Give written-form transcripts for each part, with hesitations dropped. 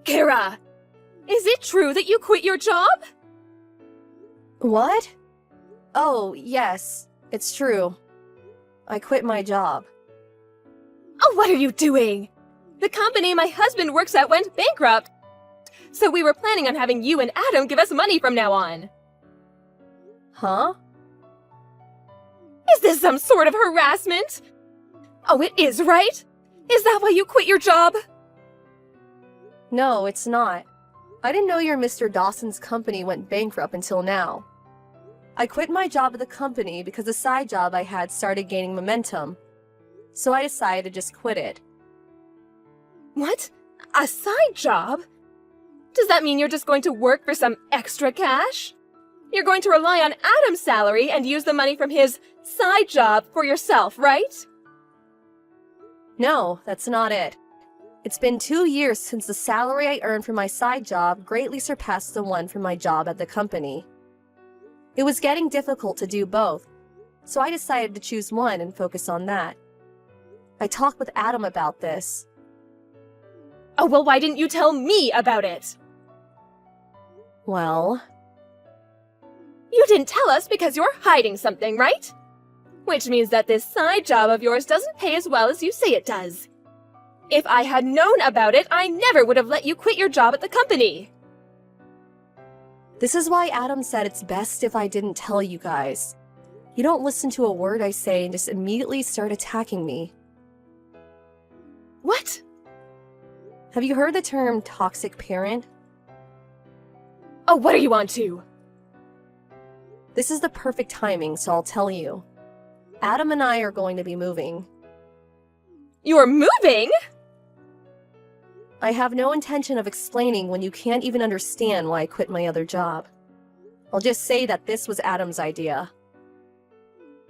Kara, is it true that you quit your job? What? Oh, yes, it's true. I quit my job. Oh, what are you doing? The company my husband works at went bankrupt. So we were planning on having you and Adam give us money from now on. Huh? Is this some sort of harassment? Oh, it is, right? Is that why you quit your job? No, it's not. I didn't know your Mr. Dawson's company went bankrupt until now. I quit my job at the company because the side job I had started gaining momentum. So I decided to just quit it. What? A side job? Does that mean you're just going to work for some extra cash? You're going to rely on Adam's salary and use the money from his side job for yourself, right? No, that's not it. It's been 2 years since the salary I earned from my side job greatly surpassed the one from my job at the company. It was getting difficult to do both, so I decided to choose one and focus on that. I talked with Adam about this. Oh, well, why didn't you tell me about it? Well, You didn't tell us because you're hiding something, right? Which means that this side job of yours doesn't pay as well as you say it does. If I had known about it, I never would have let you quit your job at the company. this is why Adam said it's best if I didn't tell you guys. You don't listen to a word I say and just immediately start attacking me. What? Have you heard the term toxic parent? Oh, what are you on to? This is the perfect timing, so I'll tell you. Adam and I are going to be moving. You're moving? I have no intention of explaining when you can't even understand why I quit my other job. I'll just say that this was Adam's idea.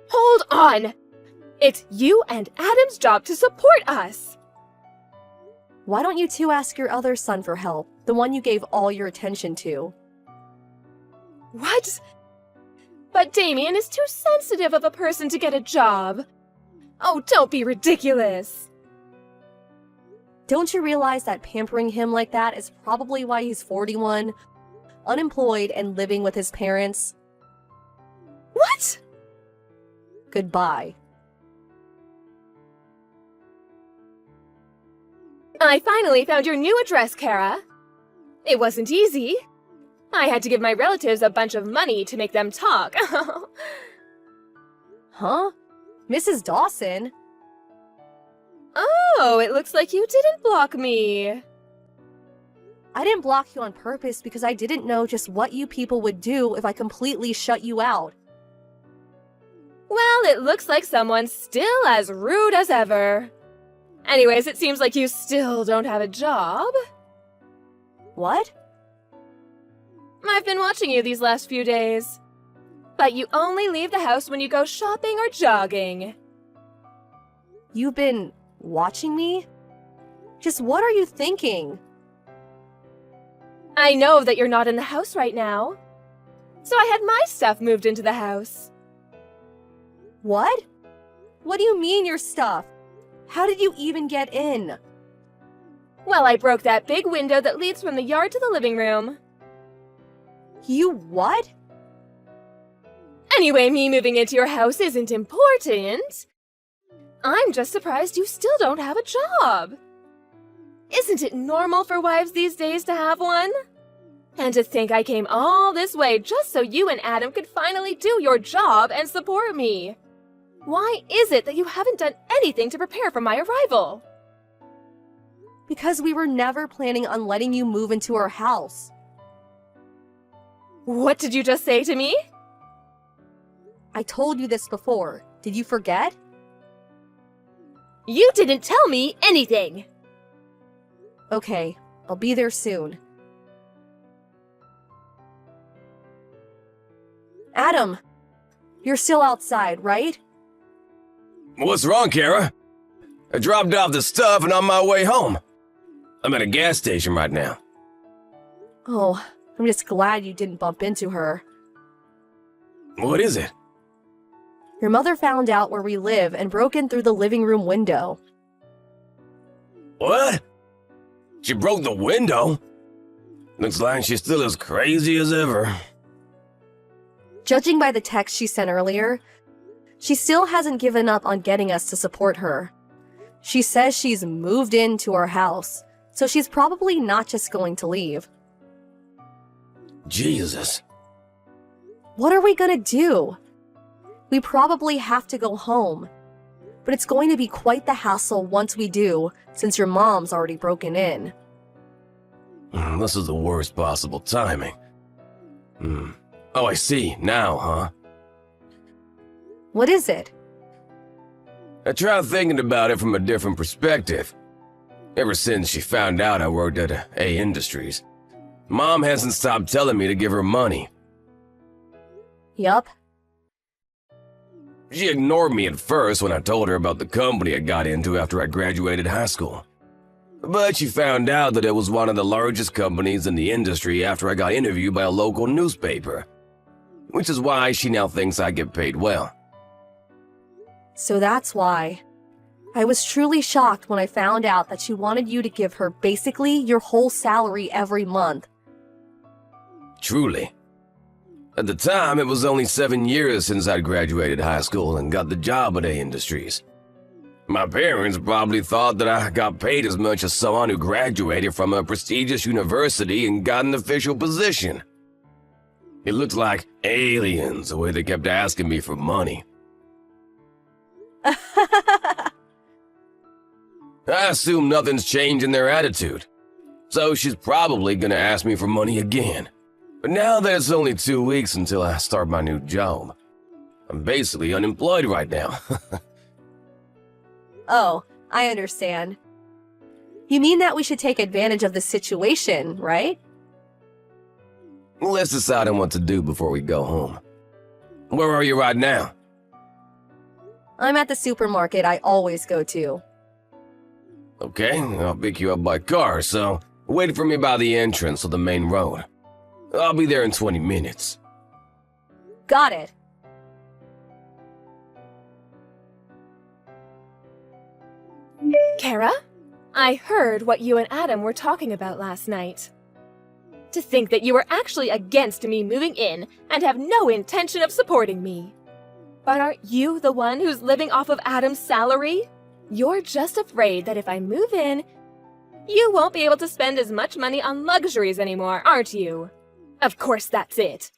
Hold on! It's you and Adam's job to support us! Why don't you two ask your other son for help, the one you gave all your attention to? What? But Damien is too sensitive of a person to get a job. Oh, don't be ridiculous. Don't you realize that pampering him like that is probably why he's 41, unemployed, and living with his parents? What? Goodbye. I finally found your new address, Kara. It wasn't easy. I had to give my relatives a bunch of money to make them talk. Huh? Mrs. Dawson? Oh, it looks like you didn't block me. I didn't block you on purpose because I didn't know just what you people would do if I completely shut you out. Well, it looks like someone's still as rude as ever. Anyways, it seems like you still don't have a job. What? I've been watching you these last few days. But you only leave the house when you go shopping or jogging. You've been watching me? Just what are you thinking? I know that you're not in the house right now. So I had my stuff moved into the house. What? What do you mean your stuff? How did you even get in? Well, I broke that big window that leads from the yard to the living room. You what? Anyway, me moving into your house isn't important. I'm just surprised you still don't have a job. Isn't it normal for wives these days to have one? And to think I came all this way just so you and Adam could finally do your job and support me. Why is it that you haven't done anything to prepare for my arrival? Because we were never planning on letting you move into our house. What did you just say to me? I told you this before. Did you forget? You didn't tell me anything. Okay, I'll be there soon. Adam, you're still outside, right? What's wrong, Kara? I dropped off the stuff and on my way home. I'm at a gas station right now. Oh, I'm just glad you didn't bump into her. What is it? Your mother found out where we live and broke in through the living room window. What? She broke the window? Looks like she's still as crazy as ever. Judging by the text she sent earlier, she still hasn't given up on getting us to support her. She says she's moved into our house, so she's probably not just going to leave. Jesus. What are we gonna do? We probably have to go home. But it's going to be quite the hassle once we do, since your mom's already broken in. This is the worst possible timing. Oh, I see. Now, huh? What is it? I tried thinking about it from a different perspective. Ever since she found out I worked at A Industries, Mom hasn't stopped telling me to give her money. Yup. She ignored me at first when I told her about the company I got into after I graduated high school. But she found out that it was one of the largest companies in the industry after I got interviewed by a local newspaper. Which is why she now thinks I get paid well. So that's why. I was truly shocked when I found out that she wanted you to give her basically your whole salary every month. Truly. At the time, it was only 7 years since I'd graduated high school and got the job at A Industries. My parents probably thought that I got paid as much as someone who graduated from a prestigious university and got an official position. It looked like aliens the way they kept asking me for money. I assume nothing's changed in their attitude, so she's probably gonna ask me for money again. But now that it's only 2 weeks until I start my new job, I'm basically unemployed right now. Oh, I understand. You mean that we should take advantage of the situation, right? Let's decide on what to do before we go home. Where are you right now? I'm at the supermarket I always go to. Okay, I'll pick you up by car, so wait for me by the entrance of the main road. I'll be there in 20 minutes. Got it. Kara, I heard what you and Adam were talking about last night. To think that you were actually against me moving in and have no intention of supporting me. But aren't you the one who's living off of Adam's salary? You're just afraid that if I move in, you won't be able to spend as much money on luxuries anymore, aren't you? Of course that's it.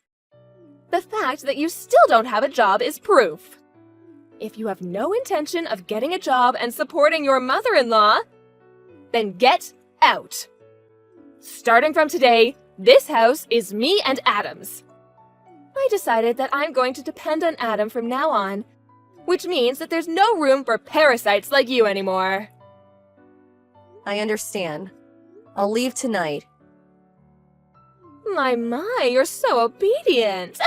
The fact that you still don't have a job is proof. If you have no intention of getting a job and supporting your mother-in-law, then get out. Starting from today, this house is me and Adam's. I decided that I'm going to depend on Adam from now on, which means that there's no room for parasites like you anymore. I understand. I'll leave tonight. My, you're so obedient.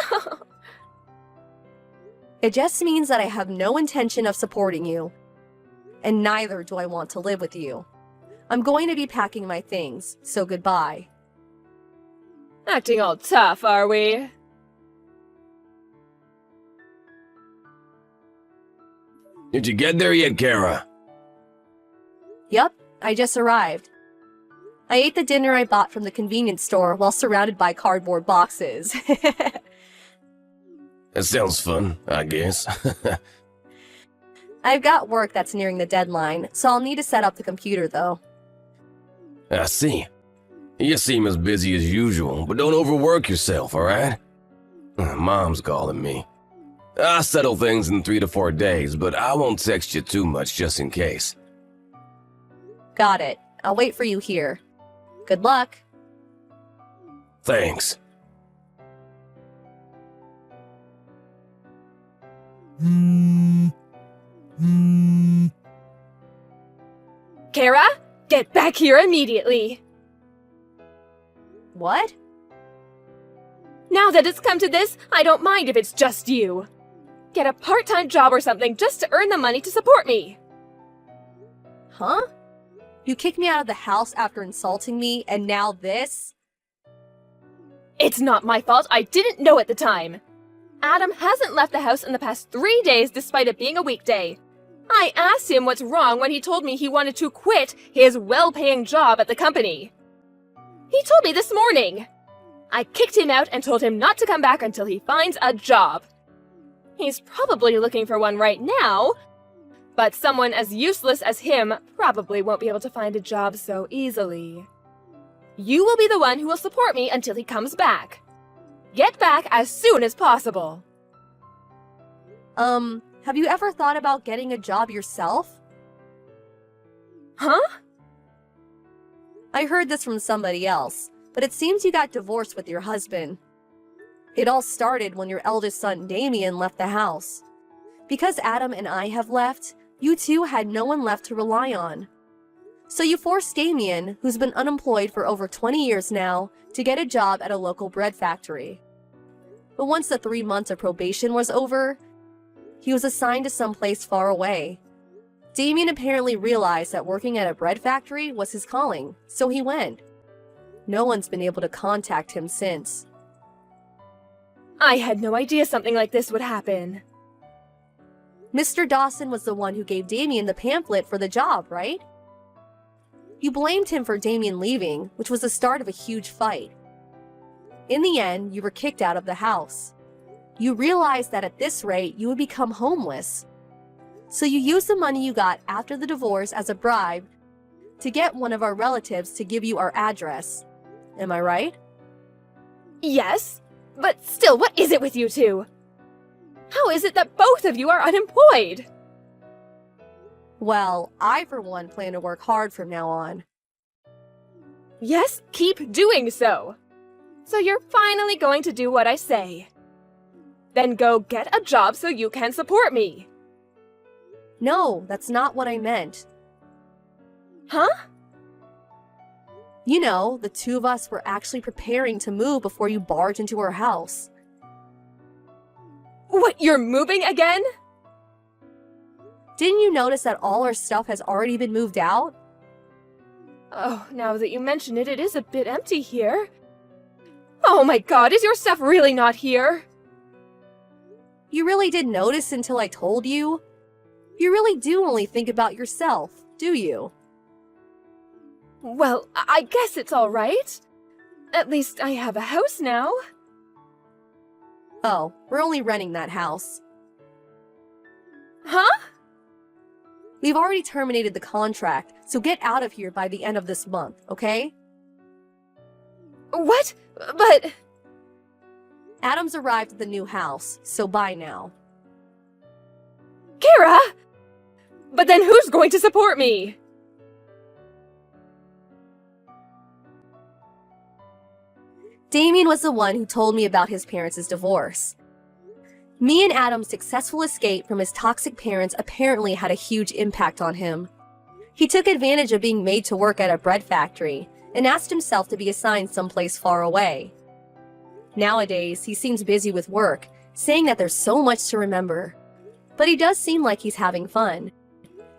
It just means that I have no intention of supporting you. And neither do I want to live with you. I'm going to be packing my things, so goodbye. Acting all tough, are we? Did you get there yet, Kara? Yup, I just arrived. I ate the dinner I bought from the convenience store while surrounded by cardboard boxes. That sounds fun, I guess. I've got work that's nearing the deadline, so I'll need to set up the computer though. I see. You seem as busy as usual, but don't overwork yourself, alright? Mom's calling me. I'll settle things in 3 to 4 days, but I won't text you too much just in case. Got it. I'll wait for you here. Good luck. Thanks. Kara, get back here immediately. What? Now that it's come to this, I don't mind if it's just you. Get a part-time job or something just to earn the money to support me. Huh? You kicked me out of the house after insulting me, and now this? It's not my fault. I didn't know at the time. Adam hasn't left the house in the past 3 days despite it being a weekday. I asked him what's wrong when he told me he wanted to quit his well-paying job at the company. He told me this morning. I kicked him out and told him not to come back until he finds a job. He's probably looking for one right now, but someone as useless as him probably won't be able to find a job so easily. You will be the one who will support me until he comes back. Get back as soon as possible. Have you ever thought about getting a job yourself? Huh? I heard this from somebody else, but it seems you got divorced with your husband. It all started when your eldest son, Damien, left the house. Because Adam and I have left, you two had no one left to rely on. So you forced Damien, who's been unemployed for over 20 years now, to get a job at a local bread factory. But once the 3 months of probation was over, he was assigned to someplace far away. Damien apparently realized that working at a bread factory was his calling, so he went. No one's been able to contact him since. I had no idea something like this would happen. Mr. Dawson was the one who gave Damien the pamphlet for the job, right? You blamed him for Damien leaving, which was the start of a huge fight. In the end, you were kicked out of the house. You realized that at this rate, you would become homeless. So you used the money you got after the divorce as a bribe to get one of our relatives to give you our address. Am I right? Yes, but still, what is it with you two? How is it that both of you are unemployed? Well, I for one plan to work hard from now on. Yes, keep doing so. So you're finally going to do what I say. Then go get a job so you can support me. No, that's not what I meant. Huh? You know, the two of us were actually preparing to move before you barged into our house. What, you're moving again? Didn't you notice that all our stuff has already been moved out? Oh, now that you mention it, it is a bit empty here. Oh my god, is your stuff really not here? You really didn't notice until I told you? You really do only think about yourself, do you? Well, I guess it's all right. At least I have a house now. Oh, we're only renting that house. Huh? We've already terminated the contract, so get out of here by the end of this month, okay? What? But... Adam's arrived at the new house, so bye now. Kara! But then who's going to support me? Damien was the one who told me about his parents' divorce. Me and Adam's successful escape from his toxic parents apparently had a huge impact on him. He took advantage of being made to work at a bread factory and asked himself to be assigned someplace far away. Nowadays, he seems busy with work, saying that there's so much to remember. But he does seem like he's having fun.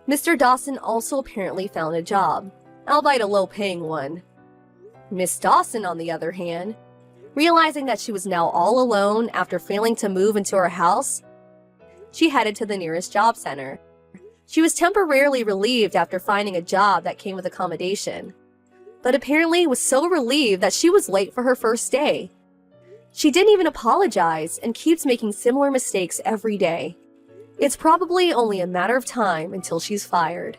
Mr. Dawson also apparently found a job, albeit a low-paying one. Miss Dawson, on the other hand, realizing that she was now all alone after failing to move into her house, she headed to the nearest job center. She was temporarily relieved after finding a job that came with accommodation, but apparently was so relieved that she was late for her first day. She didn't even apologize and keeps making similar mistakes every day. It's probably only a matter of time until she's fired.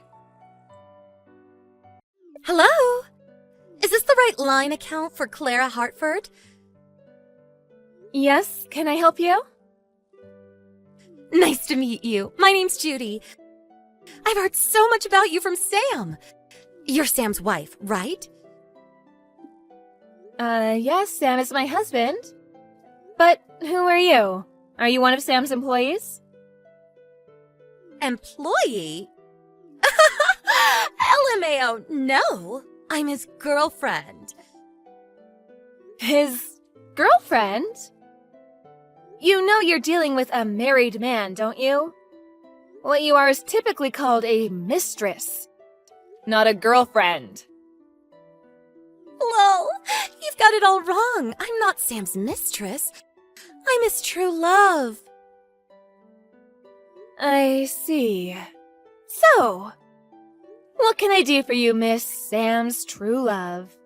Hello? Is this the right line account for Clara Hartford? Yes, can I help you? Nice to meet you. My name's Judy. I've heard so much about you from Sam. You're Sam's wife, right? Yes, Sam is my husband. But who are you? Are you one of Sam's employees? Employee? LMAO, no. I'm his girlfriend. His girlfriend? You know you're dealing with a married man, don't you? What you are is typically called a mistress, not a girlfriend. Lol, you've got it all wrong. I'm not Sam's mistress. I'm his true love. I see. So, what can I do for you, Miss Sam's true love?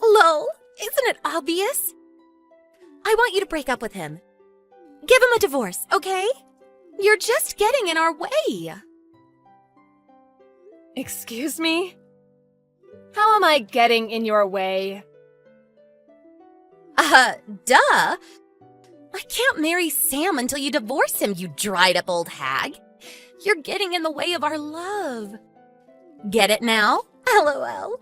Lol, isn't it obvious? I want you to break up with him. Give him a divorce, okay? You're just getting in our way. Excuse me? How am I getting in your way? Duh. I can't marry Sam until you divorce him, you dried up old hag. You're getting in the way of our love. Get it now? LOL.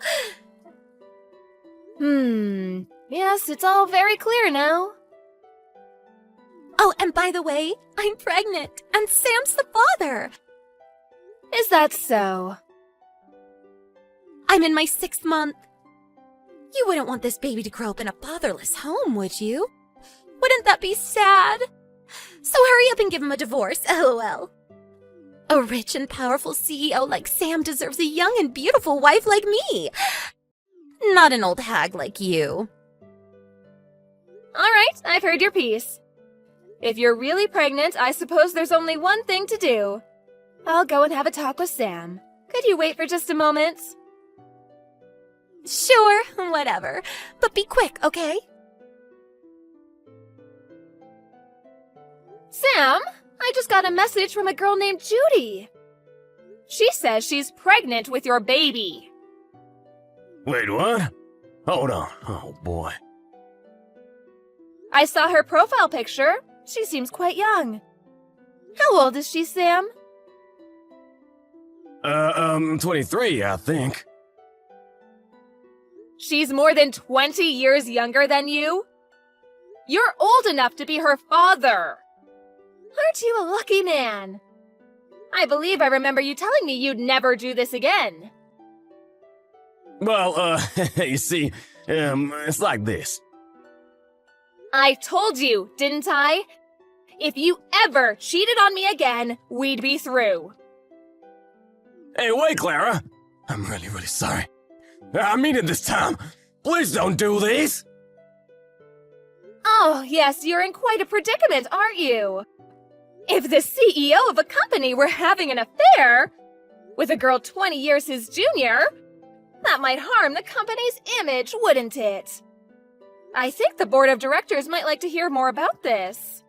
Yes, it's all very clear now. Oh, and by the way, I'm pregnant, and Sam's the father. Is that so? I'm in my 6th month. You wouldn't want this baby to grow up in a fatherless home, would you? Wouldn't that be sad? So hurry up and give him a divorce, LOL. A rich and powerful CEO like Sam deserves a young and beautiful wife like me. Not an old hag like you. All right, I've heard your piece. If you're really pregnant, I suppose there's only one thing to do. I'll go and have a talk with Sam. Could you wait for just a moment? Sure, whatever. But be quick, okay? Sam, I just got a message from a girl named Judy. She says she's pregnant with your baby. Wait, what? Hold on. Oh, boy. I saw her profile picture. She seems quite young. How old is she, Sam? 23, I think. She's more than 20 years younger than you? You're old enough to be her father. Aren't you a lucky man? I believe I remember you telling me you'd never do this again. Well, you see, it's like this. I told you, didn't I? If you ever cheated on me again, we'd be through. Hey, wait, Clara. I'm really, really sorry. I mean it this time. Please don't do this. Oh, yes, you're in quite a predicament, aren't you? If the CEO of a company were having an affair with a girl 20 years his junior, that might harm the company's image, wouldn't it? I think the board of directors might like to hear more about this.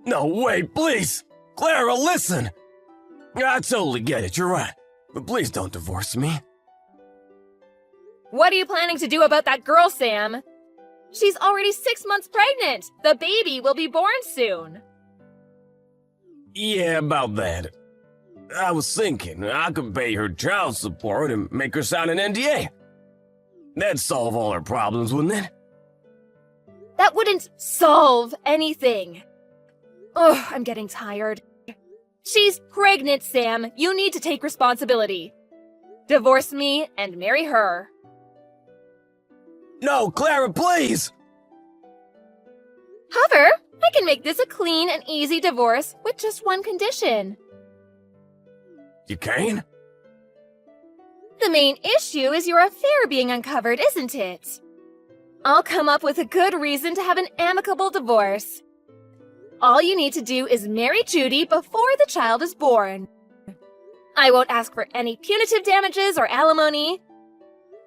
No, wait, please. Clara, listen. I totally get it, you're right. But please don't divorce me. What are you planning to do about that girl, Sam? She's already 6 months pregnant. The baby will be born soon. Yeah, about that. I was thinking I could pay her child support and make her sign an NDA. That'd solve all her problems, wouldn't it? That wouldn't solve anything. Oh, I'm getting tired. She's pregnant, Sam. You need to take responsibility. Divorce me and marry her. No, Clara, please! However, I can make this a clean and easy divorce with just one condition. You can? The main issue is your affair being uncovered, isn't it? I'll come up with a good reason to have an amicable divorce. All you need to do is marry Judy before the child is born. I won't ask for any punitive damages or alimony.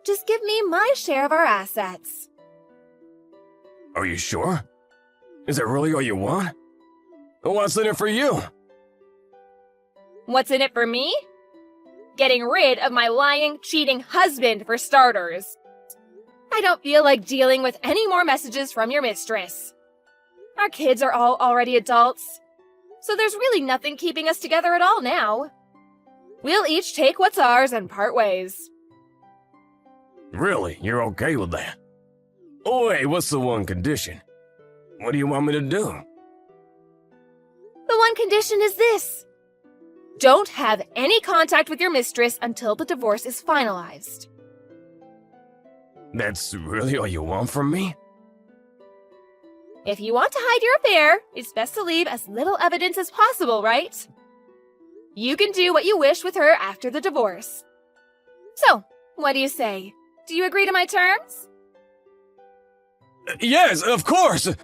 Just give me my share of our assets. Are you sure? Is that really all you want? What's in it for you? What's in it for me? Getting rid of my lying, cheating husband, for starters. I don't feel like dealing with any more messages from your mistress. Our kids are all already adults, so there's really nothing keeping us together at all now. We'll each take what's ours and part ways. Really? You're okay with that? Oh, wait, what's the one condition? What do you want me to do? The one condition is this. Don't have any contact with your mistress until the divorce is finalized. That's really all you want from me? If you want to hide your affair, it's best to leave as little evidence as possible, right? You can do what you wish with her after the divorce. So, what do you say? Do you agree to my terms? Yes, of course!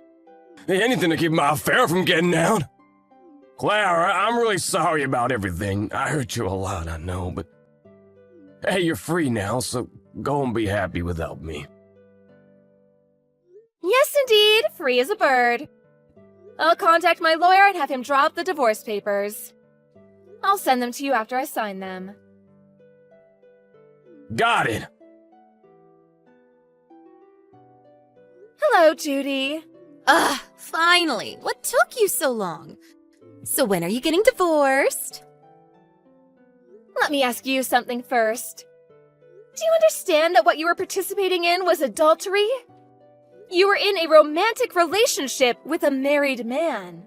Anything to keep my affair from getting out. Clara, I'm really sorry about everything. I hurt you a lot, I know, but... Hey, you're free now, so go and be happy without me. Yes, indeed, free as a bird. I'll contact my lawyer and have him drop the divorce papers. I'll send them to you after I sign them. Got it! Hello, Judy. Finally. What took you so long? So when are you getting divorced? Let me ask you something first. Do you understand that what you were participating in was adultery? You were in a romantic relationship with a married man.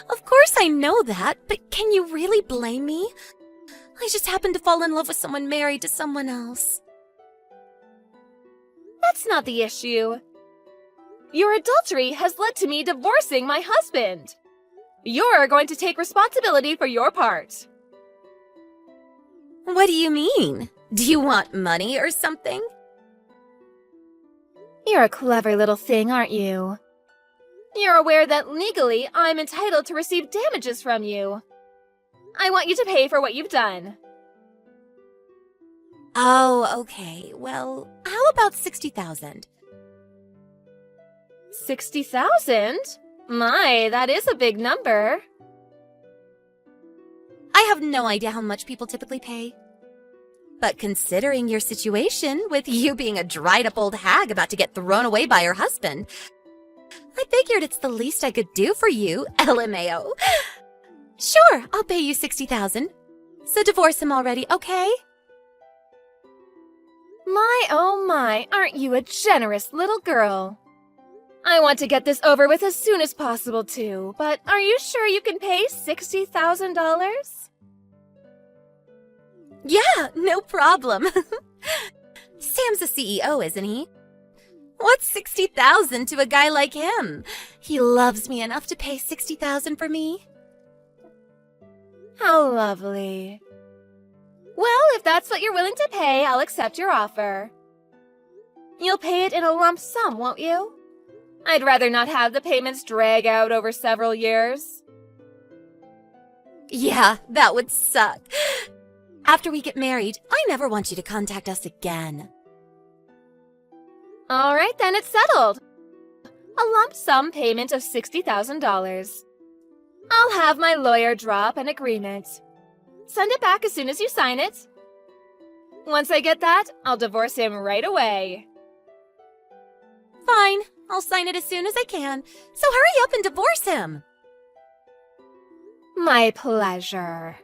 Of course I know that, but can you really blame me? I just happened to fall in love with someone married to someone else. That's not the issue. Your adultery has led to me divorcing my husband. You're going to take responsibility for your part. What do you mean? Do you want money or something? You're a clever little thing, aren't you? You're aware that legally I'm entitled to receive damages from you. I want you to pay for what you've done. Oh, okay. Well, how about 60,000? 60,000? My, that is a big number. I have no idea how much people typically pay. But considering your situation, with you being a dried-up old hag about to get thrown away by her husband, I figured it's the least I could do for you, LMAO. Sure, I'll pay you 60,000. So divorce him already, okay? My, oh my, aren't you a generous little girl? I want to get this over with as soon as possible, too, but are you sure you can pay $60,000? Yeah, no problem. Sam's a CEO, isn't he? What's 60,000 to a guy like him? He loves me enough to pay 60,000 for me. How lovely. Well, if that's what you're willing to pay, I'll accept your offer. You'll pay it in a lump sum, won't you? I'd rather not have the payments drag out over several years. Yeah, that would suck. After we get married, I never want you to contact us again. All right, then it's settled. A lump sum payment of $60,000. I'll have my lawyer drop an agreement. Send it back as soon as you sign it. Once I get that, I'll divorce him right away. Fine, I'll sign it as soon as I can. So hurry up and divorce him. My pleasure.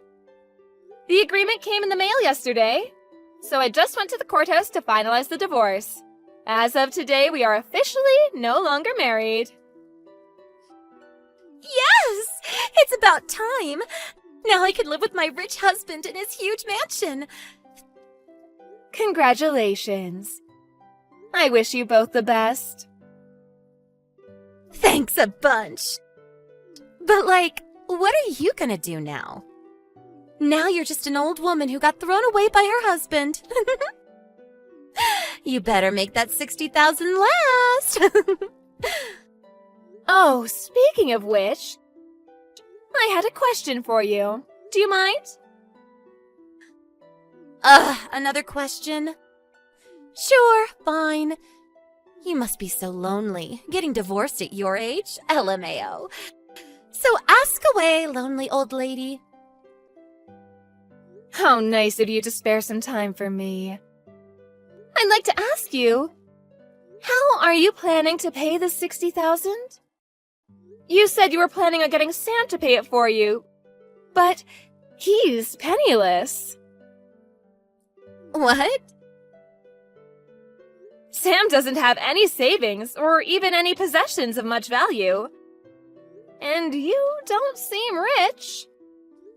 The agreement came in the mail yesterday, so I just went to the courthouse to finalize the divorce. As of today, we are officially no longer married. Yes! It's about time. Now I can live with my rich husband in his huge mansion. Congratulations. I wish you both the best. Thanks a bunch. But what are you gonna do now? Now you're just an old woman who got thrown away by her husband. You better make that 60,000 last. Oh, speaking of which, I had a question for you. Do you mind? Another question? Sure, fine. You must be so lonely, getting divorced at your age, LMAO. So ask away, lonely old lady. How nice of you to spare some time for me. I'd like to ask you, how are you planning to pay the 60,000? You said you were planning on getting Sam to pay it for you, but he's penniless. What? Sam doesn't have any savings or even any possessions of much value. And you don't seem rich.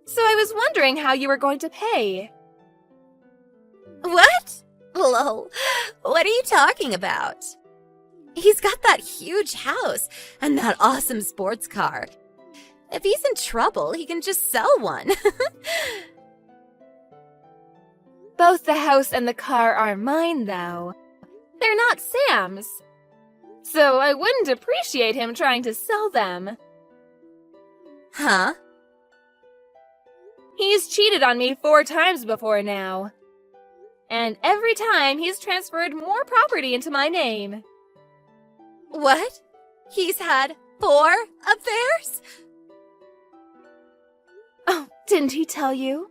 So I was wondering how you were going to pay. What? Lol, what are you talking about? He's got that huge house and that awesome sports car. If he's in trouble, he can just sell one. Both the house and the car are mine, though. They're not Sam's. So I wouldn't appreciate him trying to sell them. Huh? He's cheated on me 4 times before now. And every time he's transferred more property into my name. What? He's had 4 affairs? Oh, didn't he tell you?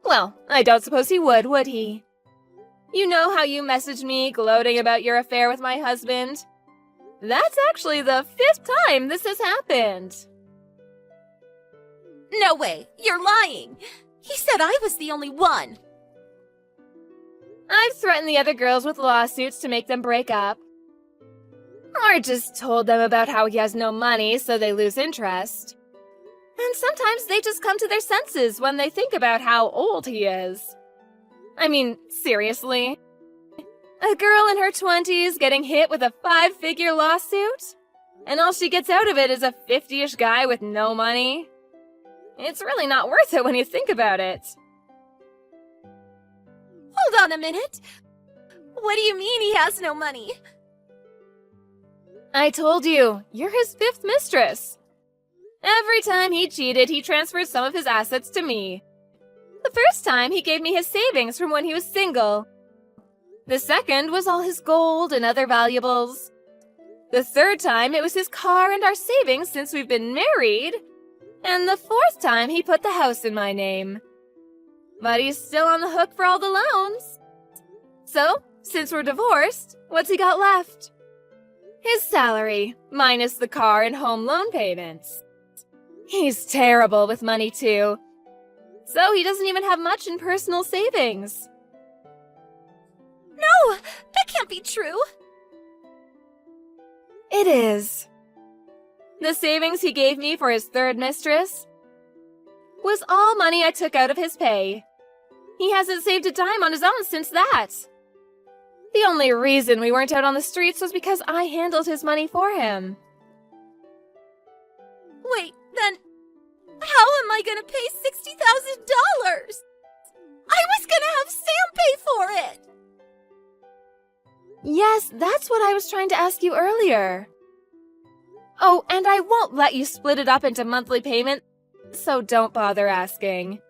Well, I don't suppose he would he? You know how you messaged me gloating about your affair with my husband? That's actually the 5th time this has happened. No way, you're lying. He said I was the only one. I've threatened the other girls with lawsuits to make them break up. Or just told them about how he has no money, so they lose interest. And sometimes they just come to their senses when they think about how old he is. I mean, seriously? A girl in her 20s getting hit with a 5-figure lawsuit? And all she gets out of it is a 50-ish guy with no money? It's really not worth it when you think about it. Hold on a minute. What do you mean he has no money? I told you, you're his 5th mistress. Every time he cheated, he transferred some of his assets to me. The first time, he gave me his savings from when he was single. The second was all his gold and other valuables. The third time, it was his car and our savings since we've been married. And the 4th time, he put the house in my name. But he's still on the hook for all the loans. So, since we're divorced, what's he got left? His salary, minus the car and home loan payments. He's terrible with money, too. So he doesn't even have much in personal savings. No, that can't be true. It is. The savings he gave me for his 3rd mistress was all money I took out of his pay. He hasn't saved a dime on his own since that. The only reason we weren't out on the streets was because I handled his money for him. Wait, then how am I gonna pay $60,000? I was gonna have Sam pay for it! Yes, that's what I was trying to ask you earlier. Oh, and I won't let you split it up into monthly payment, so don't bother asking.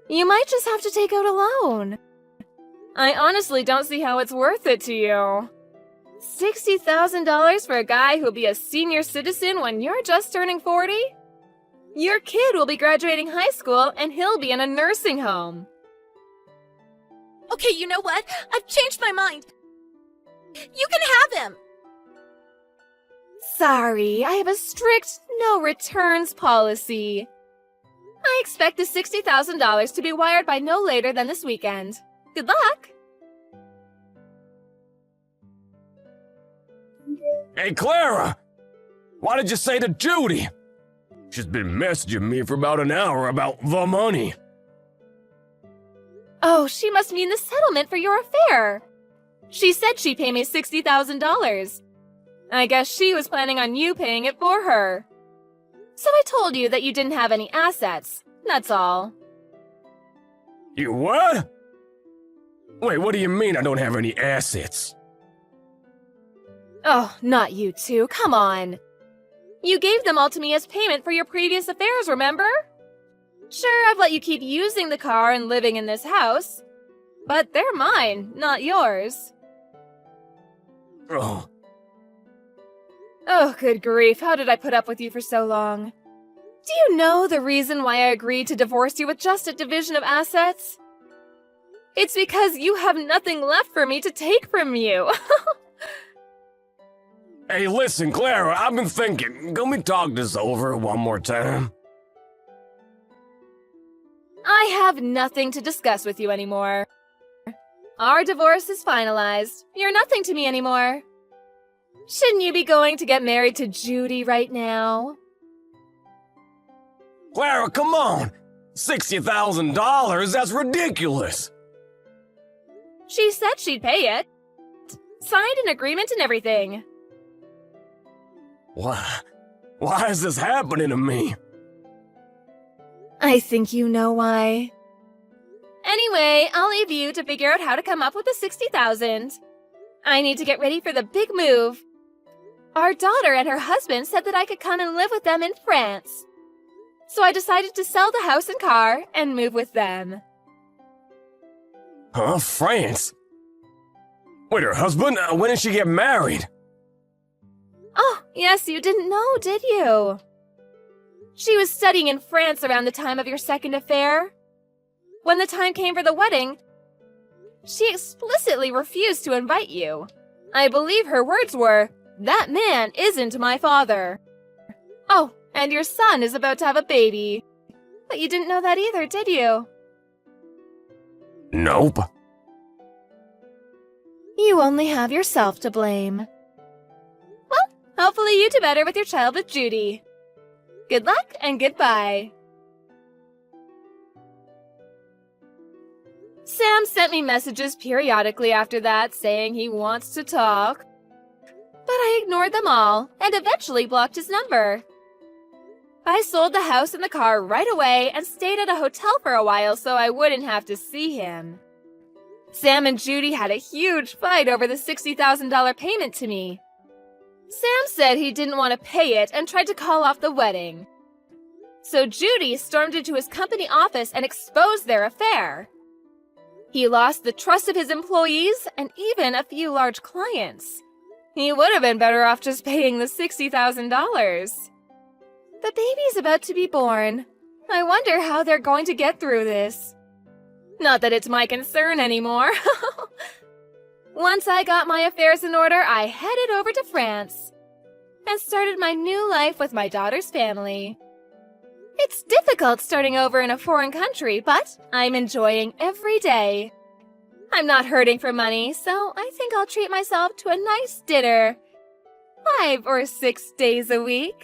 You might just have to take out a loan. I honestly don't see how it's worth it to you. $60,000 for a guy who'll be a senior citizen when you're just turning 40? Your kid will be graduating high school and he'll be in a nursing home. Okay, you know what? I've changed my mind. You can have him. Sorry, I have a strict no returns policy. I expect the $60,000 to be wired by no later than this weekend. Good luck! Hey, Clara! Why did you say to Judy? She's been messaging me for about an hour about the money. Oh, she must mean the settlement for your affair. She said she'd pay me $60,000. I guess she was planning on you paying it for her. So I told you that you didn't have any assets. That's all. You what? Wait, what do you mean I don't have any assets? Oh, not you two. Come on. You gave them all to me as payment for your previous affairs, remember? Sure, I've let you keep using the car and living in this house. But they're mine, not yours. Oh. Oh, good grief. How did I put up with you for so long? Do you know the reason why I agreed to divorce you with just a division of assets? It's because you have nothing left for me to take from you. Hey, listen, Clara, I've been thinking. Can we talk this over one more time? I have nothing to discuss with you anymore. Our divorce is finalized. You're nothing to me anymore. Shouldn't you be going to get married to Judy right now? Clara, come on! $60,000? That's ridiculous! She said she'd pay it. Signed an agreement and everything. Why is this happening to me? I think you know why. Anyway, I'll leave you to figure out how to come up with the $60,000. I need to get ready for the big move. Our daughter and her husband said that I could come and live with them in France. So I decided to sell the house and car and move with them. Huh? France? Wait, her husband? When did she get married? Oh, yes, you didn't know, did you? She was studying in France around the time of your second affair. When the time came for the wedding, she explicitly refused to invite you. I believe her words were, "That man isn't my father." Oh, and your son is about to have a baby. But you didn't know that either, did you? Nope. You only have yourself to blame. Well, hopefully you do better with your child with Judy. Good luck and goodbye. Sam sent me messages periodically after that saying he wants to talk. But I ignored them all and eventually blocked his number. I sold the house and the car right away and stayed at a hotel for a while so I wouldn't have to see him. Sam and Judy had a huge fight over the $60,000 payment to me. Sam said he didn't want to pay it and tried to call off the wedding. So Judy stormed into his company office and exposed their affair. He lost the trust of his employees and even a few large clients. He would have been better off just paying the $60,000. The baby's about to be born. I wonder how they're going to get through this. Not that it's my concern anymore. Once I got my affairs in order, I headed over to France and started my new life with my daughter's family. It's difficult starting over in a foreign country, but I'm enjoying every day. I'm not hurting for money, so I think I'll treat myself to a nice dinner. 5 or 6 days a week.